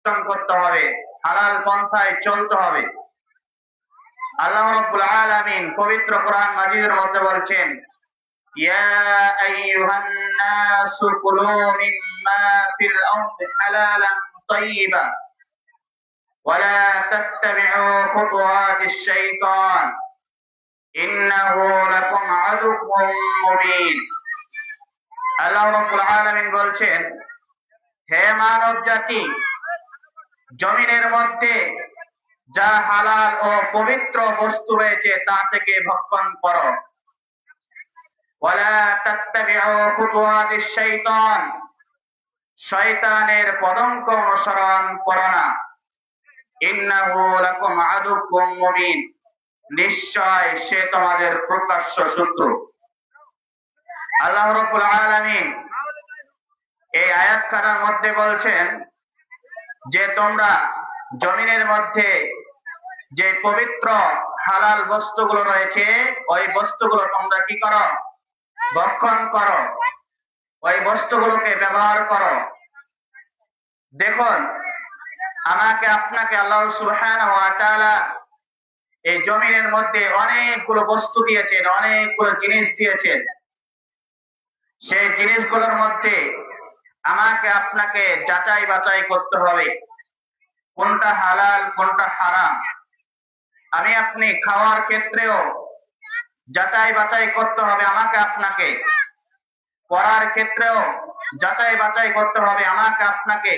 অনুসরণ করতে হবে, হালাল পন্থায় চলতে হবে। আল্লাহ রাব্বুল আলামিন পবিত্র কোরআন মাজিদের মধ্যে বলছেন, ইয়া আইয়ুহান নাসু কুলু মিম্মা ফিল আরদি হালালান তাইয়্যিবা ওয়া লা তাত্তাবি'উ খুতুওয়াতিশ শাইতান ইন্নাহু লাকুম আদুউম মুবিন। আল্লাহ রাব্বুল আলামিন বলছেন, হে মানব জাতি, জমিনের মধ্যে যা হালাল ও পবিত্র বস্তু রয়েছে তা থেকে ভক্ষণ করো। ওয়ালা তাত্তাবিউ খুতুওয়াতিশ শাইতান, শয়তানের পদঙ্ক অনুসরণ করো না। ইন্নাহু লাকুম আদুউম মুবিন, নিশ্চয় সে তোমাদের প্রকাশ্য শত্রু। আল্লাহ রাব্বুল আলামিন এই আয়াতখানার মধ্যে বলছেন যে তোমরা জমিনের মধ্যে যে পবিত্র হালাল বস্তুগুলো রয়েছে ওই বস্তুগুলো তোমরা কি করো? ভক্ষণ করো, ওই বস্তুগুলোকে ব্যবহার করো। দেখুন, আমাকে আপনাকে আল্লাহ সুবহানাহু ওয়া তাআলা এই জমিনের মধ্যে অনেকগুলো বস্তু দিয়েছেন, অনেকগুলো জিনিস দিয়েছেন। সেই জিনিসগুলোর মধ্যে আমাকে আপনাকে যাচাই বাছাই করতে হবে কোনটা হালাল কোনটা হারাম। আমি আপনি খাওয়ার ক্ষেত্রেও যাচাই বাছাই করতে হবে আমাকে আপনাকে, পড়ার ক্ষেত্রেও যাচাই বাছাই করতে হবে আমাকে আপনাকে,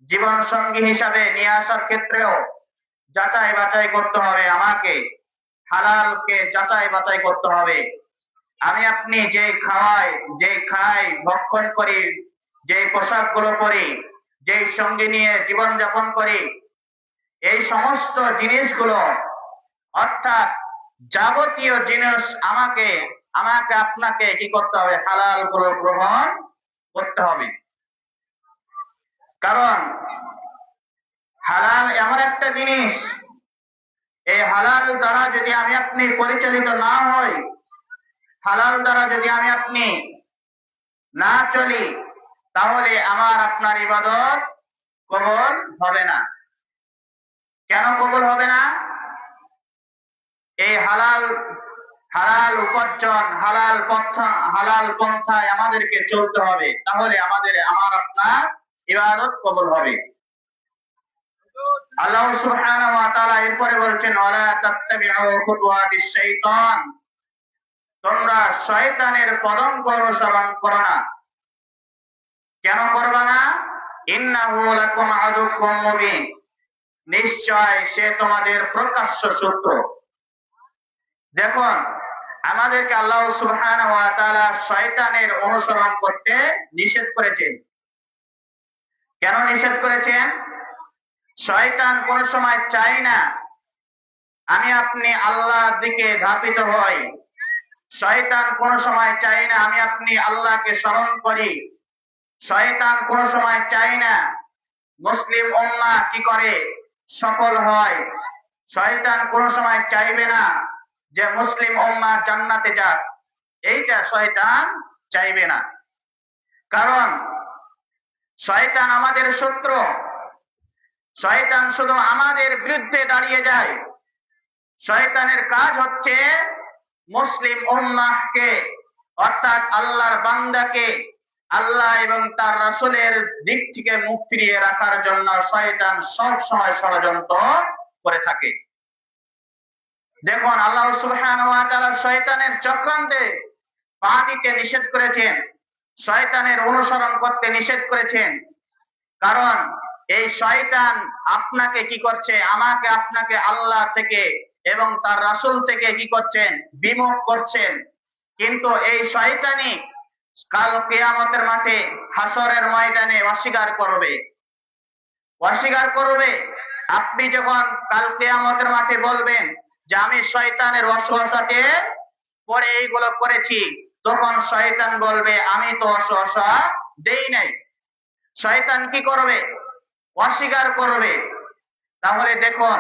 জীবন সঙ্গী হিসাবে নিয়ে আসার ক্ষেত্রেও যাচাই বাছাই করতে হবে আমাকে, হালালকে যাচাই বাছাই করতে হবে। আমি আপনি যে খাই ভক্ষণ করি, যে পোশাকগুলো পরি, যে সঙ্গী নিয়ে জীবন যাপন করি, এই সমস্ত জিনিসগুলো অর্থাৎ যাবতীয় জিনিস আমাকে আপনাকে কি করতে হবে? হালাল গুলো গ্রহণ করতে হবে। কারণ হালাল এমন একটা জিনিস, এই হালাল দ্বারা যদি আমি আপনি পরিচালিত না হই, হালাল দ্বারা যদি আমি আপনি না চলি, তাহলে আমার আপনার ইবাদত কবুল হবে না। কেন কবুল হবে না? এই হালাল উপার্জন, হালাল পন্থায় আমাদেরকে চলতে হবে, তাহলে আমার আপনার ইবাদত কবুল হবে। আল্লাহ সুবহানাহু ওয়া তাআলা এরপরে বলছেন, ওয়ালা তাত্তাবিউ খুতুওয়াতিশ শাইতান, তোমরা শয়তানের পদঙ্ক অনুসরণ করো না। কেন করবা না? ইন্নাহু লাকুম আদুউম মুবিন, নিশ্চয় সে তোমাদের প্রকাশ্য শত্রু। দেখুন, আমাদেরকে আল্লাহ সুবহানাহু ওয়া তাআলা শয়তানের অনুসরণ করতে নিষেধ করেছেন। কেন নিষেধ করেছেন? শয়তান কোন সময় চায় না আমি আপনি আল্লাহর দিকে ধাবিত হই। শয়তান কোন সময় চায় না আমি আপনি আল্লাহকে স্মরণ করি। শয়তান কোন সময় চায় না মুসলিম উম্মাহ কি করে? সফল হয়। শয়তান কোন সময় চাইবে না যে মুসলিম উম্মাহ জান্নাতে যাক, এইটা শয়তান চাইবে না। কারণ শয়তান আমাদের শত্রু। শয়তান শুধু আমাদের বিরুদ্ধে দাঁড়িয়ে যায়। শয়তানের কাজ হচ্ছে মুসলিম উম্মাহকে অর্থাৎ আল্লাহর বান্দাকে আল্লাহ এবং তার রাসূলের দিক থেকে মুখ ফিরিয়ে রাখার জন্য শয়তান সব সময় ষড়যন্ত্র করে থাকে। দেখুন, আল্লাহ সুবহানাহু ওয়া তাআলা শয়তানের চক্রান্তে পা দিতে নিষেধ করেছেন, শয়তানের অনুসরণ করতে নিষেধ করেছেন। কারণ এই শয়তান আপনাকে কি করছে? আমাকে আপনাকে আল্লাহ থেকে এবং তার রাসূল থেকে কি করছেন? বিমুখ করছেন। কিন্তু এই শয়তানি কাল কিয়ামতের মাঠে হাসরের ময়দানে অস্বীকার করবে। আপনি যখন কাল কিয়ামতের মাঠে বলবেন যে আমি শয়তানের ওয়াসওয়াসাতে পরে এইগুলো করেছি, তখন শয়তান বলবে আমি তো ওয়াসওয়াসা দেই নাই। শয়তান কি করবে? অস্বীকার করবে। তাহলে দেখুন,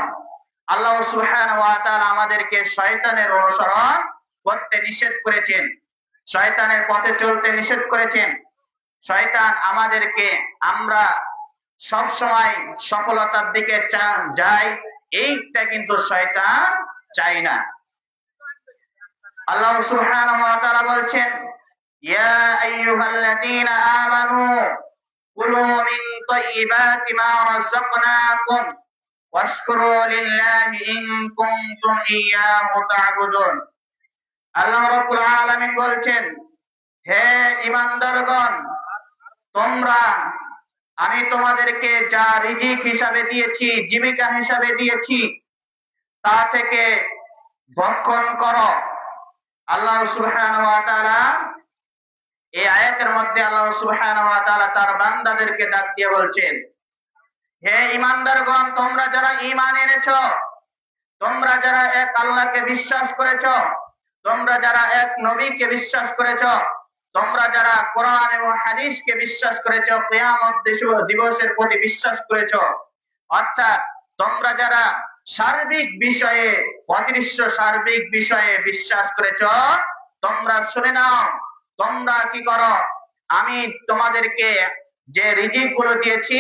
আল্লাহ সুবহানাহু ওয়া তাআলা আমাদেরকে শয়তানের অনুসরণ করতে নিষেধ করেছেন, শয়তানের পথে চলতে নিষেধ করেছেন। শয়তান আমাদেরকে আমরা সব সময় সফলতার দিকে যায়, এইটা কিন্তু শয়তান চায় না। আল্লাহ সুবহানাহু ওয়া তাআলা বলছেন, ইয়া আইয়ুহাল্লাযীনা আমানু কুলু মিন তাইয়্যিবাতি মা রাযাকনাকুম ওয়াশকুরু লিল্লাহি ইন কুনতুম ইয়্যাহু তা'বুদুন। আল্লাহ রাব্বুল আলামিন বলছেন, হে ঈমানদারগণ, তোমরা আমি তোমাদেরকে যা রিজিক হিসাবে দিয়েছি, জীবিকা হিসাবে দিয়েছি, তা থেকে ভক্ষণ করো। আল্লাহ সুবহানাহু ওয়া তাআলা এই আয়াতের মধ্যে আল্লাহ সুবহানাহু ওয়া তাআলা তার বান্দাদেরকে ডাক দিয়ে বলছেন, হে ঈমানদারগণ, তোমরা যারা ঈমান এনেছো, তোমরা যারা এক আল্লাহকে বিশ্বাস করেছো, তোমরা যারা এক নবীকে বিশ্বাস করেছো, তোমরা যারা কোরআন এবং হাদিসকে বিশ্বাস করেছো, কিয়ামত দিবসের প্রতি বিশ্বাস করেছো, অর্থাৎ তোমরা যারা সার্বিক বিষয়ে, অদৃশ্য সার্বিক বিষয়ে বিশ্বাস করেছো, তোমরা শুনে নাও, তোমরা কি করো, আমি তোমাদেরকে যে রিজিক গুলো দিয়েছি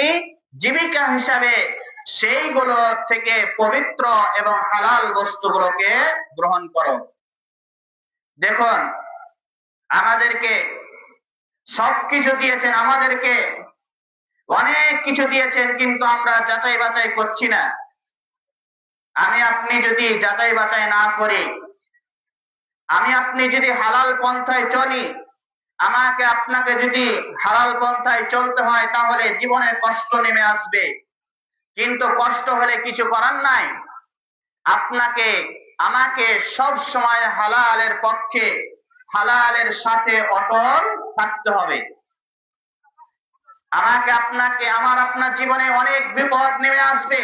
জীবিকা হিসাবে, সেইগুলো থেকে পবিত্র এবং হালাল বস্তুগুলোকে গ্রহণ করো। দেখুন, আমাদেরকে সবকিছু দিয়েছেন, আমাদেরকে অনেক কিছু দিয়েছেন, কিন্তু আমরা যাচাই বাছাই করছি না। আমি আপনি যদি যাচাই বাছাই না করি, আমি আপনি যদি হালাল পন্থায় চলি, আমাকে আপনাকে যদি হালাল পন্থায় চলতে হয়, তাহলে জীবনে কষ্ট নেমে আসবে, কিন্তু কষ্ট হলে কিছু করার নাই। আপনাকে আমাকে সব সময় হালালের পক্ষে, হালালের সাথে অটল থাকতে হবে। আমাকে আপনাকে, আমার আপনার জীবনে অনেক বিপদ নেমে আসবে,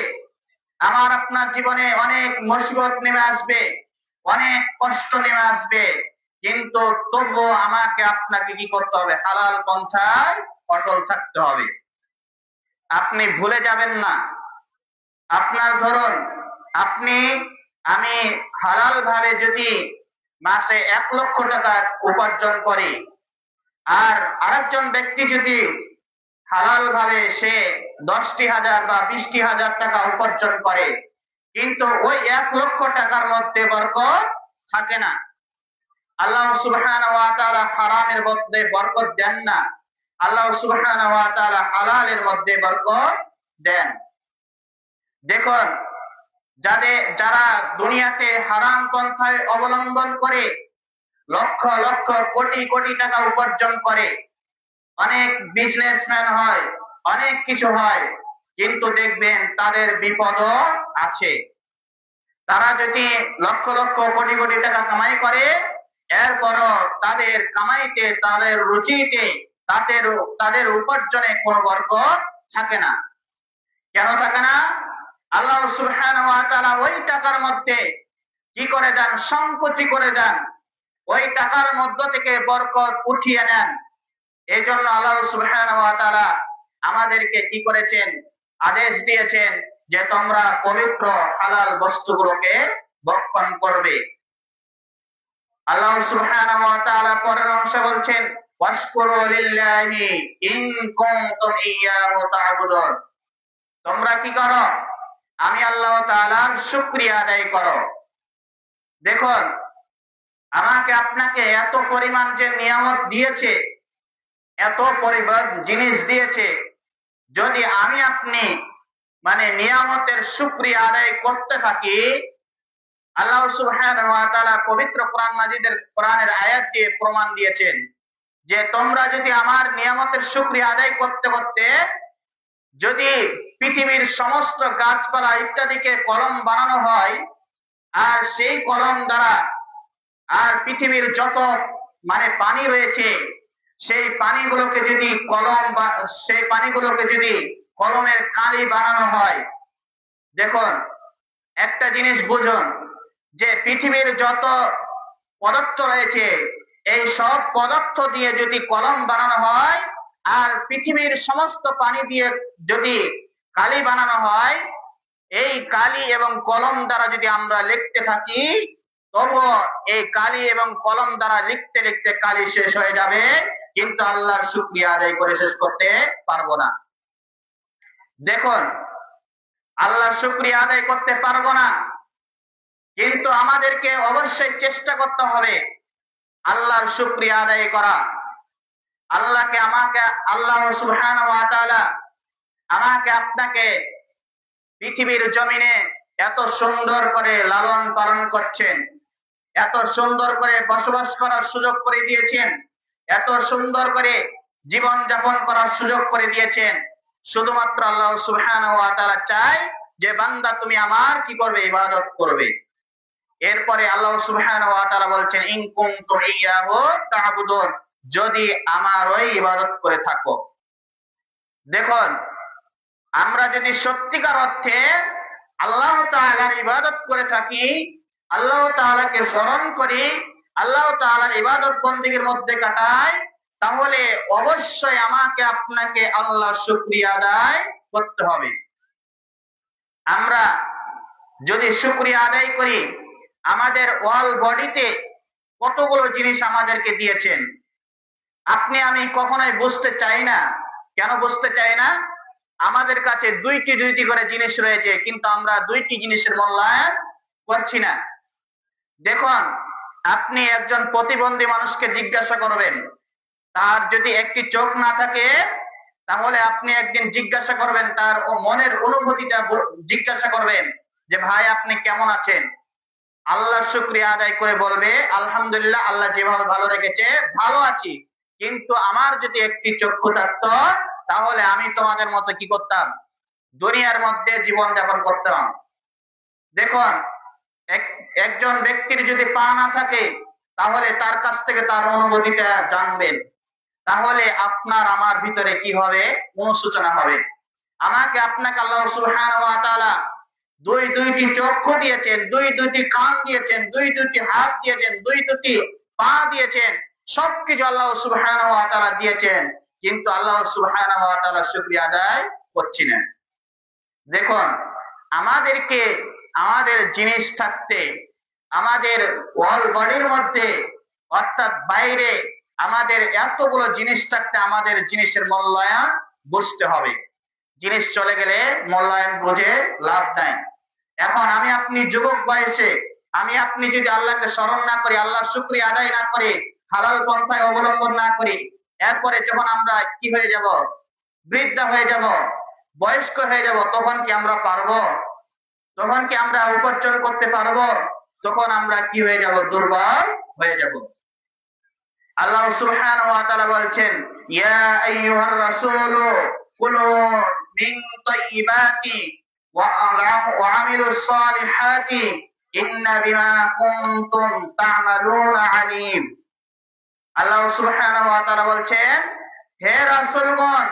আমার আপনার জীবনে অনেক মুসিবত নেমে আসবে, অনেক কষ্ট নেমে আসবে, কিন্তু তবুও আমাকে আপনাকে কি করতে হবে? হালাল পন্থায় অটল থাকতে হবে। আপনি ভুলে যাবেন না। আপনার ধরুন, আপনি আমি হালাল ভাবে যদি মাসে 1 লক্ষ টাকা উপার্জন করি, আর আরেকজন ব্যক্তি যদি হালাল ভাবে সে 10,000 বা 20,000 টাকা উপার্জন করে, কিন্তু ওই 1 লক্ষ টাকার মধ্যে বরকত থাকে না। আল্লাহ সুবহানাহু ওয়া তাআলা হারামের মধ্যে বরকত দেন না, আল্লাহ সুবহানাহু ওয়া তাআলা হালালের মধ্যে বরকত দেন। দেখুন, যারা দুনিয়াতে হারাম পন্থায় অবলম্বন করে লক্ষ লক্ষ কোটি কোটি টাকা উপার্জন করে, অনেক বিজনেসম্যান হয়, অনেক কিছু হয়, কিন্তু দেখবেন তাদের বিপদও আছে। তারা যদি লক্ষ লক্ষ কোটি কোটি টাকা কামাই করে, এরপরও তাদের কামাইতে, তাদের রুচিতে, তাদের উপার্জনে কোনো বরকত থাকে না। কেন থাকে না? আল্লাহ সুবহানাহু ওয়া তাআলা ওই টাকার মধ্যে কি করে দেন? সংকুচি করে দেন, ওই টাকার মধ্য থেকে বরকত উঠিয়ে নেন। এই জন্য আল্লাহ সুবহানাহু ওয়া তাআলা আমাদেরকে কি করেছেন? আদেশ দিয়েছেন যে তোমরা পবিত্র হালাল বস্তুগুলোকে ভক্ষণ করবে। আল্লাহ সুবহানাহু ওয়া তাআলা পরের অংশে বলছেন, ওয়াশকুরু লিল্লাহি ইন কুনতুম ইয়্যাহু তা'বুদুন। তোমরা কি করো? আমি আল্লাহ তাআলার শুকরিয়া আদায় করো। দেখুন, আমাকে আপনাকে এত পরিমাণ যে নিয়ামত দিয়েছে, এত পরিমাণ জিনিস দিয়েছে, যদি আমি আপনি নিয়ামতের শুকরিয়া আদায় করতে থাকি, আল্লাহ সুবহানাহু ওয়া তাআলা পবিত্র কোরআনের আয়াত দিয়ে প্রমাণ দিয়েছেন যে তোমরা যদি আমার নিয়ামতের শুকরিয়া আদায় করতে করতে যদি পৃথিবীর সমস্ত গাছপালা ইত্যাদিকে কলম বানানো হয়, আর সেই কলম দ্বারা, আর পৃথিবীর যত পানি রয়েছে, সেই পানিগুলোকে যদি কলমের কালি বানানো হয়, দেখুন একটা জিনিস বুঝুন যে পৃথিবীর যত পদার্থ রয়েছে, এই সব পদার্থ দিয়ে যদি কলম বানানো হয়, আর পৃথিবীর সমস্ত পানি দিয়ে যদি কালি বানানো হয়, এই কালি এবং কলম দ্বারা যদি আমরা লিখতে থাকি, তবুও এই কালি এবং কলম দ্বারা লিখতে লিখতে কালি শেষ হয়ে যাবে, কিন্তু আল্লাহর শুকরিয়া আদায় করে শেষ করতে পারবো না। দেখুন, আল্লাহ শুকরিয়া আদায় করতে পারবো না, কিন্তু আমাদেরকে অবশ্যই চেষ্টা করতে হবে আল্লাহর শুকরিয়া আদায় করা। আল্লাহ সুবহানাহু ওয়া তাআলা আমাকে আপনাকে পৃথিবীর জমিনে এত সুন্দর করে লালন পালন করছেন, এত সুন্দর করে বসবাস করার সুযোগ করে দিয়েছেন, এত সুন্দর করে জীবন যাপন করার সুযোগ করে দিয়েছেন। শুধুমাত্র আল্লাহ সুবহানাহু ওয়া তাআলা চায় যে বান্দা তুমি আমার কি করবে, ইবাদত করবে। এরপরে আল্লাহ সুবহানাহু ওয়া তাআলা বলছেন ইন কুনতুম ইয়াহু তা'বুদুন, যদি আমারই ইবাদত করে থাকো। দেখুন, আমরা যদি সত্যিকার অর্থে আল্লাহ তাআলার ইবাদত করে থাকি, আল্লাহ তাআলাকে স্মরণ করি, আল্লাহ তাআলার ইবাদত বন্দেগীর মধ্যে কাটাই, তাহলে অবশ্যই আমাকে আপনাকে আল্লাহ শুকরিয়া আদায় করতে হবে। আমরা যদি শুকরিয়া আদায় করি, আমাদের ওয়াল বডিতে কতগুলো জিনিস আমাদেরকে দিয়েছেন, আপনি আমি কখনোই বুঝতে চাই না। কেন বুঝতে চাই না? আমাদের কাছে দুইটি করে জিনিস রয়েছে, কিন্তু আমরা দুইটি জিনিসের মূল্যায়ন করছি না। দেখুন, আপনি একজন প্রতিবন্ধী মানুষকে জিজ্ঞাসা করবেন, তার যদি একটি চোখ না থাকে, তাহলে আপনি একদিন জিজ্ঞাসা করবেন, তার মনের অনুভূতিটা জিজ্ঞাসা করবেন যে ভাই আপনি কেমন আছেন? আল্লাহ শুকরিয়া আদায় করে বলবে আলহামদুলিল্লাহ, আল্লাহ যেভাবে ভালো রেখেছে ভালো আছি, কিন্তু আমার যদি একটি চক্ষু থাকতো তাহলে আমি তোমাদের মতো কি করতাম, দুনিয়ার মধ্যে জীবন যাপন করতাম। দেখুন, একজন ব্যক্তির যদি পা না থাকে, তাহলে তার কাছ থেকে তার অনুভূতিটা জানবেন, তাহলে আপনার আমার ভিতরে কি হবে, অনুশোচনা হবে। আমাকে আপনাকে আল্লাহ সুবহানাহু ওয়া তাআলা দুইটি চক্ষু দিয়েছেন, দুইটি কান দিয়েছেন, দুইটি হাত দিয়েছেন, দুইটি পা দিয়েছেন, সবকিছু আল্লাহ সুবহানাহু ওয়া তাআলা দিয়েছেন, কিন্তু আল্লাহ সুবহানাহু ওয়া তাআলা শুকরিয়া আদায় করছি না। দেখুন, আমাদেরকে আমাদের জিনিস থাকতে, আমাদের ওয়াল বডির মধ্যে অর্থাৎ বাইরে আমাদের এতগুলো জিনিস থাকতে আমাদের জিনিসের মূল্যায়ন বুঝতে হবে। জিনিস চলে গেলে মূল্যায়ন বুঝে লাভ নাই। এখন আমি আপনি যুবক বয়সে আমি আপনি যদি আল্লাহকে স্মরণ না করি, আল্লাহ শুকরিয়া আদায় না করি, হালাল পন্থায় অবলম্বন না করি, এরপরে যখন আমরা কি হয়ে যাব, বৃদ্ধা হয়ে যাব, বয়স্ক হয়ে যাব, তখন কি আমরা পারবো? তখন কি আমরা উপার্জন করতে পারবো? তখন আমরা কি হয়ে যাব, দুর্বল হয়ে যাব। আল্লাহ সুবহানাহু ওয়া তাআলা বলছেন ইয়া আইয়ুহার রাসূলু কুলু মিন তাইয়্যিবাতি ওয়া আমিলুস সালিহাতি ইন্না বিমা কুনতুম তা'মালুনা আলিম। আল্লাহ সুবহানাহু ওয়া তাআলা বলছেন, হে রাসূলগণ,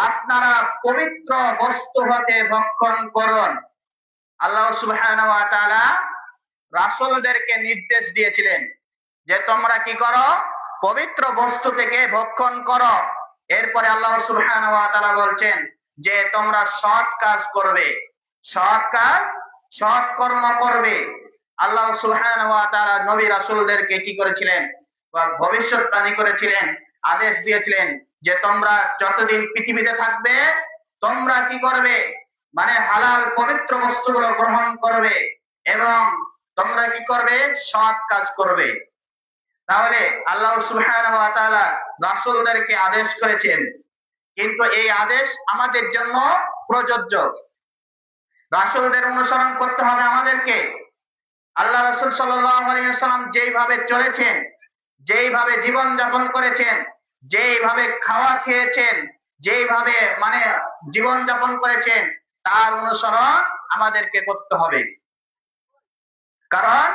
আপনারা পবিত্র বস্তু হতে ভক্ষণ করুন। আল্লাহ সুবহানাহু ওয়া তাআলা রাসূলদেরকে নির্দেশ দিয়েছিলেন যে তোমরা কি করো, পবিত্র বস্তু থেকে ভক্ষণ করো। এরপরে আল্লাহ সুবহানাহু ওয়া তাআলা বলছেন যে তোমরা সৎ কাজ করবে, সৎ কাজ, সৎ কর্ম করবে। আল্লাহ সুবহানাহু ওয়া তাআলা নবী রাসূলদেরকে কি করেছিলেন, ভবিষ্যৎবাণী করেছিলেন, আদেশ দিয়েছিলেন যে তোমরা যতদিন পৃথিবীতে থাকবে তোমরা কি করবে, মানে হালাল পবিত্র বস্তুগুলো গ্রহণ করবে এবং তোমরা কি করবে, সৎ কাজ করবে। তাহলে আল্লাহ সুবহানাহু ওয়া তাআলা রাসূলদেরকে আদেশ করেছেন, কিন্তু এই আদেশ আমাদের জন্য প্রযোজ্য। রাসূলদের অনুসরণ করতে হবে আমাদেরকে। আল্লাহ রাসূল সাল্লাল্লাহু আলাইহি ওয়াসাল্লাম যেইভাবে চলেছেন, যেইভাবে জীবন যাপন করেছেন, যেইভাবে খাওয়া খেয়েছেন, যেইভাবে মানে জীবন যাপন করেছেন, তার অনুসরণ আমাদেরকে করতে হবে। কারণ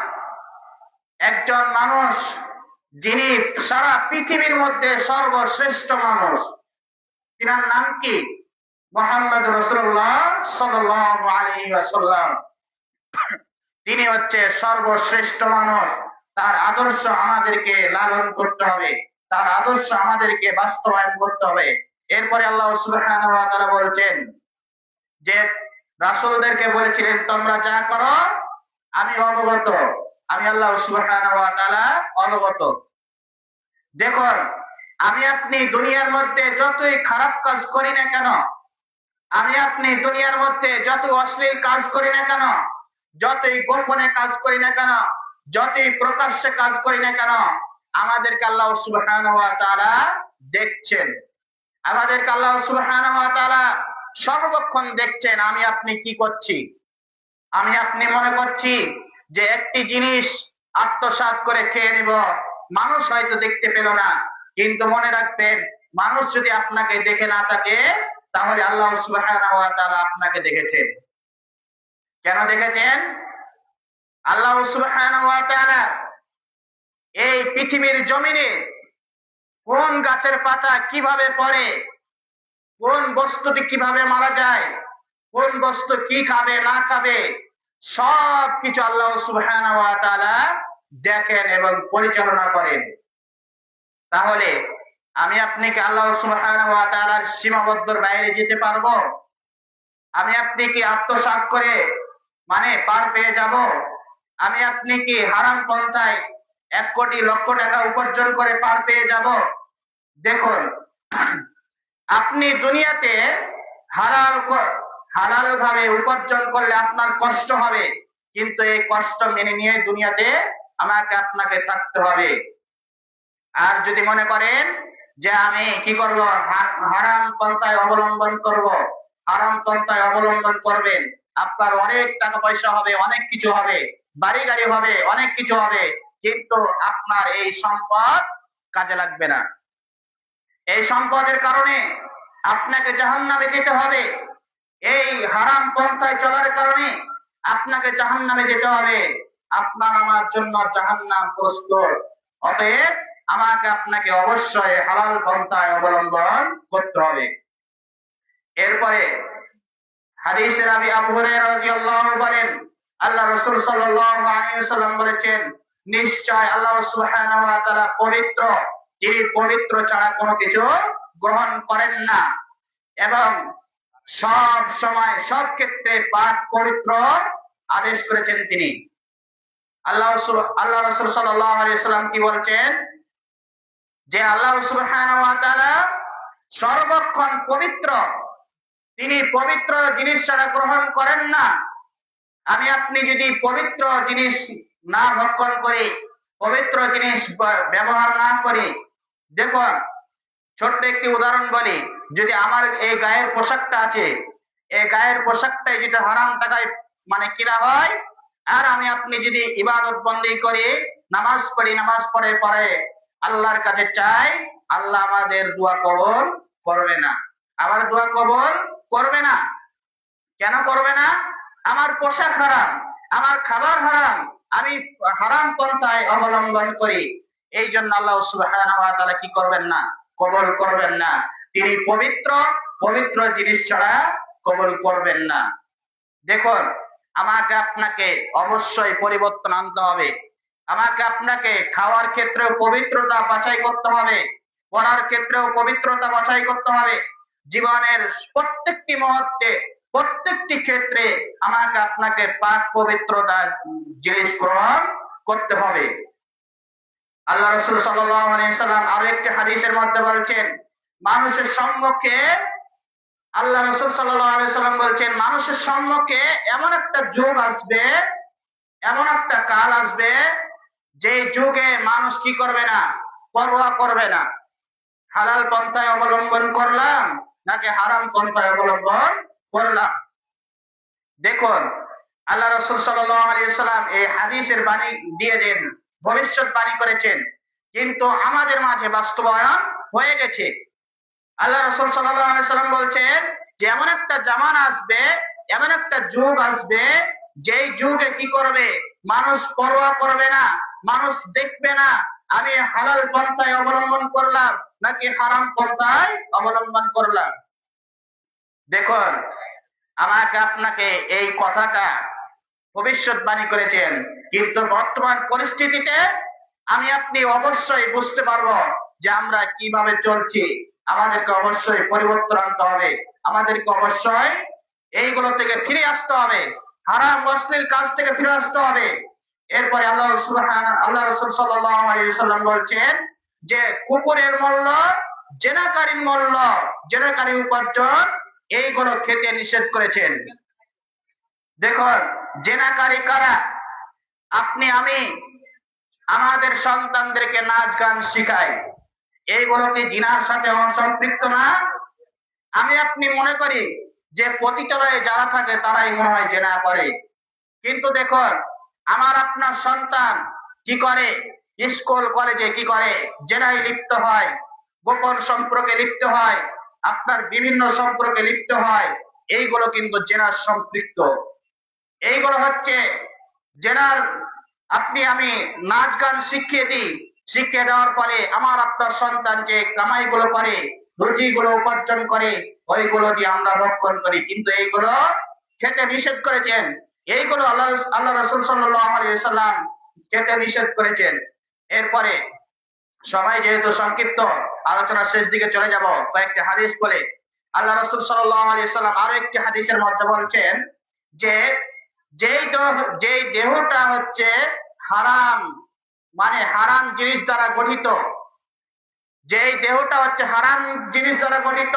একজন মানুষ যিনি সারা পৃথিবীর মধ্যে সর্বশ্রেষ্ঠ মানুষ, তিনার নাম কি, মুহাম্মদ রাসূলুল্লাহ সাল্লাল্লাহু আলাইহি ওয়াসাল্লাম। তিনি হচ্ছে সর্বশ্রেষ্ঠ মানুষ। তার আদর্শ আমাদেরকে লালন করতে হবে, তার আদর্শ আমাদেরকে বাস্তবায়ন করতে হবে। এরপরে আল্লাহ সুবহানাহু ওয়া তাআলা বলছেন যে রাসূলদেরকে বলেছিলেন তোমরা যা করো আমি অবগত, আমি আল্লাহ সুবহানাহু ওয়া তাআলা অবগত। দেখুন, আমি আপনি দুনিয়ার মধ্যে যতই খারাপ কাজ করি না কেন, আমি আপনি দুনিয়ার মধ্যে যত অশ্লীল কাজ করি না কেন, যতই গোপনে কাজ করি না কেন, যতই প্রকাশ্যে কাজ করি না কেন, আমাদেরকে আল্লাহ সুবহানাহু ওয়া তাআলা দেখছেন। আমাদেরকে আল্লাহ সুবহানাহু ওয়া তাআলা সর্বক্ষণ দেখছেন আমি আপনি কি করছি। আমি আপনি মনে করছি যে একটি জিনিস আত্মসাৎ করে খেয়ে নিব, মানুষ হয়তো দেখতে পেল না, কিন্তু মনে রাখবেন মানুষ যদি আপনাকে দেখে না থাকে তাহলে আল্লাহ সুবহানাহু ওয়া তাআলা আপনাকে দেখেছেন। কেন দেখেছেন? আল্লাহ সুবহানাহু ওয়া তাআলা এই পৃথিবীর জমিনে কোন গাছের পাতা কিভাবে পড়ে, কোন বস্তুটি কিভাবে মারা যায়, কোন বস্তু কি খাবে না খাবে, সব কিছু আল্লাহ সুবহানাহু ওয়া তাআলা দেখেন এবং পরিচালনা করেন। তাহলে আমি আপনি কি আল্লাহ সুবহানাহু ওয়া তাআলার সীমাবদ্ধর বাইরে যেতে পারবো? আমি আপনি কি আত্মসাৎ করে মানে পার পেয়ে যাব? আমি আপনি কি হারাম পন্থায় 1 কোটি লক্ষ টাকা উপার্জন করে পার পেয়ে যাব? দেখুন, আপনি দুনিয়াতে হালাল ভাবে উপার্জন করলে আপনার কষ্ট হবে, কিন্তু এই কষ্ট মেনে নিয়ে দুনিয়াতে আমাকে আপনাকে থাকতে হবে। আর যদি মনে করেন যে আমি কি করব, হারাম পন্থায় অবলম্বন করব, হারাম পন্থায় অবলম্বন করবেন, আপনার অনেক টাকা পয়সা হবে, অনেক কিছু হবে, বাড়ি গাড়ি হবে, অনেক কিছু হবে, কিন্তু আপনার এই সম্পদ কাজে লাগবে না। এই সম্পদের কারণে আপনাকে জাহান্নামে যেতে হবে। এই হারাম পন্থায় চলার কারণে আপনাকে জাহান্নামে যেতে হবে। আপনার আমার জন্য জাহান্নাম প্রস্তুত। অতএব আমাকে আপনাকে অবশ্যই হালাল পন্থায় অবলম্বন করতে হবে। এরপরে হাদিসে রাবি আবু হুরায়রা রাদিয়াল্লাহু বলেন, আল্লাহ রাসূল সাল্লাল্লাহু আলাইহি ওয়াসাল্লাম বলেছেন, নিশ্চয় আল্লাহ সুবহানাহু ওয়া তাআলা পবিত্র, তিনি পবিত্র ছাড়া কোনো কিছু গ্রহণ করেন না এবং সব সময় সব ক্ষেত্রে পাক পবিত্র আদেশ করেছেন তিনি। আল্লাহ রাসূল সাল্লাল্লাহু আলাইহি ওয়াসাল্লাম কি বলছেন যে আল্লাহ সুবহানাহু ওয়া তাআলা সর্বক্ষণ পবিত্র, তিনি পবিত্র জিনিস ছাড়া গ্রহণ করেন না। আমি আপনি যদি পবিত্র জিনিস না ভক্ষণ করি, পবিত্র জিনিস ব্যবহার না করি, দেখুন ছোট্ট একটি উদাহরণ বলি, যদি আমার এই গায়ের পোশাকটা আছে, এই গায়ের পোশাকটাই যদি হারাম টাকায় মানে কিনা হয়, আর আমি আপনি যদি ইবাদত বন্দেগী করি, নামাজ পড়ি, নামাজ পড়ে পরে আল্লাহর কাছে চাই, আল্লাহ আমাদের দোয়া কবুল করবে না। আমার দোয়া কবুল করবে না। কেন করবে না? আমার পোশাক হারাম, আমার খাবার হারাম, আমি হারাম পন্থায় অবলম্বন করি, এই জন্য আল্লাহ সুবহানাহু ওয়া তাআলা কি করবেন না? কবুল করবেন না। তিনি পবিত্র, পবিত্র জিনিস ছাড়া কবুল করবেন না। দেখুন, আমাকে আপনাকে অবশ্যই পরিবর্তন আনতে হবে। আমাকে আপনাকে খাওয়ার ক্ষেত্রেও পবিত্রতা বাছাই করতে হবে, পড়ার ক্ষেত্রেও পবিত্রতা বাছাই করতে হবে। জীবনের প্রত্যেকটি মুহূর্তে, প্রত্যেকটি ক্ষেত্রে আমাকে আপনাকে পাক পবিত্রতা জিনিস গ্রহণ করতে হবে। আল্লাহ রাসূল সাল্লাল্লাহু আলাইহি ওয়াসাল্লাম আরো একটি হাদিসের মধ্যে বলছেন, মানুষের সম্মুখে, আল্লাহ রাসূল সাল্লাল্লাহু আলাইহি ওয়াসাল্লাম বলছেন, মানুষের সম্মুখে এমন একটা যুগ আসবে, এমন একটা কাল আসবে, যে যুগে মানুষ কি করবে না? পরোয়া করবে না, হালাল পন্থায় অবলম্বন করলাম নাকি হারাম পন্থায় অবলম্বন করলাম। দেখুন, আল্লাহ রাসূল সাল্লাল্লাহু আলাইহি ওয়াসাল্লাম এই হাদিসের বাণী দিয়ে দেন, ভবিষ্যৎ বাণী করেছেন, কিন্তু আমাদের মাঝে বাস্তবায়ন হয়ে গেছে। আল্লাহ রাসূল সাল্লাল্লাহু আলাইহি ওয়াসাল্লাম বলছেন যে এমন একটা জামানা আসবে, এমন একটা যুগ আসবে, যেই যুগে কি করবে? মানুষ পরোয়া করবে না, মানুষ দেখবে না আমি হালাল পন্থায় অবলম্বন করলাম নাকি হারাম পন্থায় অবলম্বন করলাম। দেখুন, আমাকে আপনাকে এই কথাটা ভবিষ্যৎবাণী করেছেন, কিন্তু বর্তমান পরিস্থিতিতে আমি আপনি অবশ্যই বুঝতে পারবো যে আমরা কিভাবে চলছি। আমাদেরকে অবশ্যই পরিবর্তন আনতে হবে, আমাদেরকে অবশ্যই এইগুলো থেকে ফিরে আসতে হবে, হারাম অশ্লীল কাজ থেকে ফিরে আসতে হবে। এরপরে আল্লাহ রাসূল সাল্লাল্লাহু আলাইহি ওয়াসাল্লাম বলছেন যে কুকুরের মূল্য জেনাকারীর মূল্য, জেনাকারী উপার্জন এইগুলো খেতে নিষেধ করেছেন। দেখুন, জেনাকারী কারা? আপনি আমি আমাদের সন্তানদেরকে নাচ গান শিখাই, এইগুলো কি জিনার সাথে অসম্পৃক্ত না? আমি আপনি মনে করি যে পতিতালয়ে যারা থাকে তারাই মনে হয় জেনা করে, কিন্তু দেখুন আমার আপনার সন্তান কি করে? স্কুল কলেজে কি করে? জেনায় লিপ্ত হয়, গোপন সম্পর্কে লিপ্ত হয়, আপনার বিভিন্ন সম্পর্কে লিপ্ত হয়। এইগুলো কিন্তু জেনার সম্পৃক্ত। এইগুলো হচ্ছে জেনার। আপনি আমি নাচ গান শিখিয়ে দিই, শিখিয়ে দেওয়ার পরে আমার আপনার সন্তান যে কামাইগুলো করে, রুজিগুলো উপার্জন করে, ওইগুলো দিয়ে আমরা ভক্ষণ করি, কিন্তু এইগুলো খেতে নিষেধ করেছেন। এইগুলো আল্লাহ রাসূল সাল্লাল্লাহু আলাইহি ওয়াসাল্লাম খেতে নিষেধ করেছেন। এরপরে সময় যেহেতু সংক্ষিপ্ত, আলোচনার শেষ দিকে চলে যাব কয়েকটি হাদিস বলে। আল্লাহ রাসূল সাল্লাল্লাহু আলাইহি ওয়াসাল্লাম আরো একটি হাদিসের মধ্যে বলছেন যে যেই দেহটা হচ্ছে হারাম, মানে হারাম জিনিস দ্বারা গঠিত, যেই দেহটা হচ্ছে হারাম জিনিস দ্বারা গঠিত,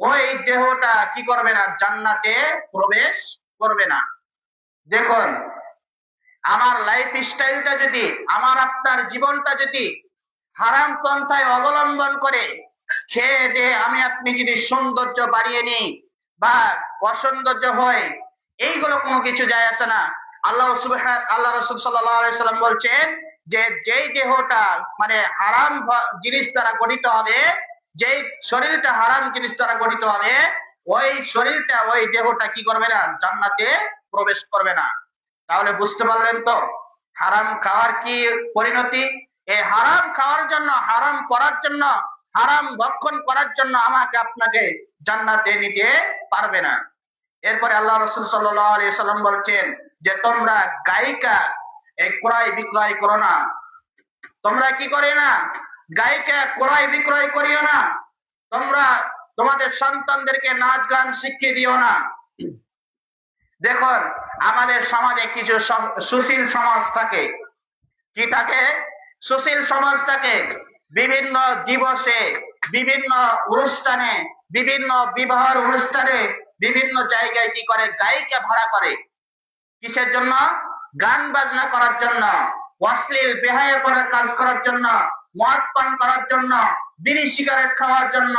ওই দেহটা কি করবে না? জান্নাতে প্রবেশ করবে না। দেখুন, আমার লাইফ স্টাইলটা যদি, আমার আপনার জীবনটা যদি হারাম পন্থায় অবলম্বন করে খেয়ে দিয়ে আমি আপনি যদি সৌন্দর্য বাড়িয়ে নিই বা অসৌন্দর্য হয়, এইগুলো কোনো কিছু যায় আসে না। আল্লাহ রাসূল সাল্লাল্লাহু আলাইহি সাল্লাম বলছেন যে যেই দেহটা মানে হারাম জিনিস দ্বারা গঠিত হবে, যেই শরীরটা হারাম জিনিস দ্বারা গঠিত হবে, ওই শরীরটা ওই দেহটা কি করবে না? জান্নাতে প্রবেশ করবে না। তাহলে বুঝতে পারলেন তো হারাম খাওয়ার কি পরিণতি? এই হারাম খাওয়ার জন্য, হারাম করার জন্য, হারাম ভক্ষণ করার জন্য আমাকে আপনাকে জান্নাতে নিতে পারবে না। এরপরে আল্লাহ রাসূল সাল্লাল্লাহু আলাইহি সাল্লাম বলছেন যে তোমরা গায়িকা এই ক্রয় বিক্রয় করো না। তোমরা কি করে না? গায়িকা ক্রয় বিক্রয় করিও না। তোমরা তোমাদের সন্তানদেরকে নাচ গান শিখিয়ে দিও না। দেখুন, আমাদের সমাজে কিছু সুশীল সমাজ থাকে। কি থাকে? সুশীল সমাজ থাকে। বিভিন্ন দিবসে, বিভিন্ন অনুষ্ঠানে, বিভিন্ন বিবাহ অনুষ্ঠানে, বিভিন্ন জায়গায় কি করে? গায়িকা ভাড়া করে। কিসের জন্য? গান বাজনা করার জন্য, অশ্লীল বেহায়াপনার কাজ করার জন্য, মদ পান করার জন্য, বিড়ি সিগারেট খাওয়ার জন্য।